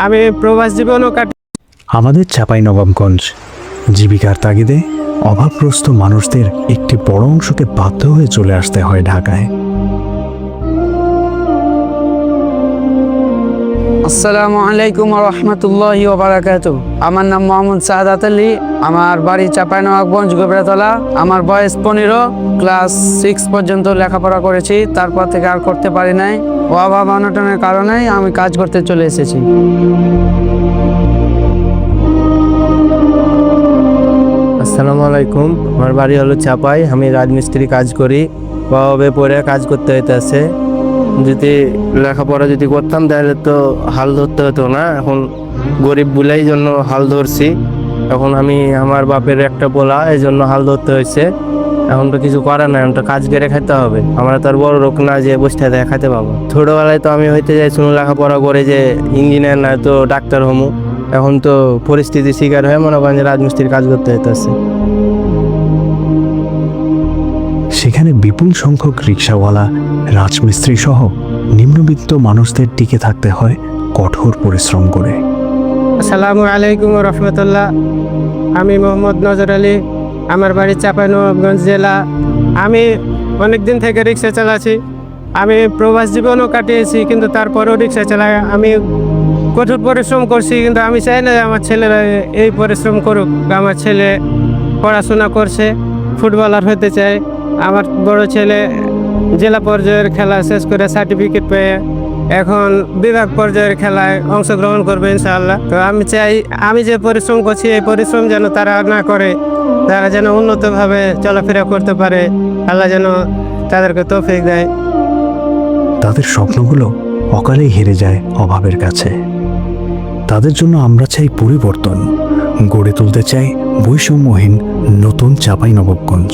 আমি প্রবাস জীবনও কাটি। আমাদের চাঁপাইনবাবগঞ্জ জীবিকার তাগিদে অভাবগ্রস্ত মানুষদের একটি বড় অংশকে বাধ্য হয়ে চলে আসতে হয় ঢাকায়। আসসালামু আলাইকুম রহমতুল্লাহি ওয়া বারাকাতুহু। আমার নাম মোহাম্মদ সাদাত আলী। আমার বাড়ি চাঁপাইনবাবগঞ্জ গোবরাতলা। আমার বয়স 15, ক্লাস 6 পর্যন্ত লেখাপড়া করেছি, তারপর থেকে আর করতে পারি নাই। অভাব অনটনের কারণে আমি কাজ করতে চলে এসেছি। আসসালামু আলাইকুম, আমার বাড়ি হলো চাপাই। আমি রাজমিস্ত্রি কাজ করি। অভাবে পড়ে কাজ করতে হইতেছে। যদি লেখাপড়া করতাম তাহলে তো হাল ধরতে হতো না। এখন গরিব বলেই জন্য হাল ধরছি। এখন আমি আমার বাপের একটা পোলা, এই জন্য হাল ধরতে হয়েছে। এখন তো কিছু করার নাই, এখন তো কাজ করে খাইতে হবে। আমরা তো আর বড় লোক না যে বসে থেকে খাইতে পাবো। ছোটবেলায় তো আমি হইতে যাই শুনে লেখাপড়া করে যে ইঞ্জিনিয়ার না তো ডাক্তার হমু। এখন তো পরিস্থিতি শিকার হয়ে মনে করেন যে রাজমিস্ত্রির কাজ করতে হইতেছে। সেখানে বিপুল সংখ্যক রিকশাওয়ালা, রাজমিস্ত্রি সহ নিম্নবিত্ত মানুষদের টিকে থাকতে হয় কঠোর পরিশ্রম করে। আসসালামু আলাইকুম রহমতুল্লাহ। আমি মোহাম্মদ নজর আলী। আমার বাড়ি চাঁপাইনবাবগঞ্জ জেলা। আমি অনেক দিন থেকে রিক্সা চালাচ্ছি। আমি প্রবাস জীবনও কাটিয়েছি, কিন্তু তারপরেও রিক্সা চালাই। আমি কঠোর পরিশ্রম করছি, কিন্তু আমি চাই না আমার ছেলেরা এই পরিশ্রম করুক। আমার ছেলে পড়াশোনা করছে, ফুটবলার হতে চায়। আমার বড় ছেলে জেলা পর্যায়ের খেলা শেষ করে সার্টিফিকেট পেয়ে এখন বিভাগ পর্যায়ের খেলায় অংশগ্রহণ করবে ইনশাআল্লাহ। তো আমি চাই আমি যে পরিশ্রম করছি এই পরিশ্রম যেন তারা না করে, তারা যেন উন্নতভাবে চলাফেরা করতে পারে। আল্লাহ যেন তাদেরকে তৌফিক দেয়। তাদের স্বপ্নগুলো অকালেই হেরে যায় অভাবের কাছে। তাদের জন্য আমরা চাই পরিবর্তন, গড়ে তুলতে চাই বৈষম্যহীন নতুন চাঁপাইনবাবগঞ্জ।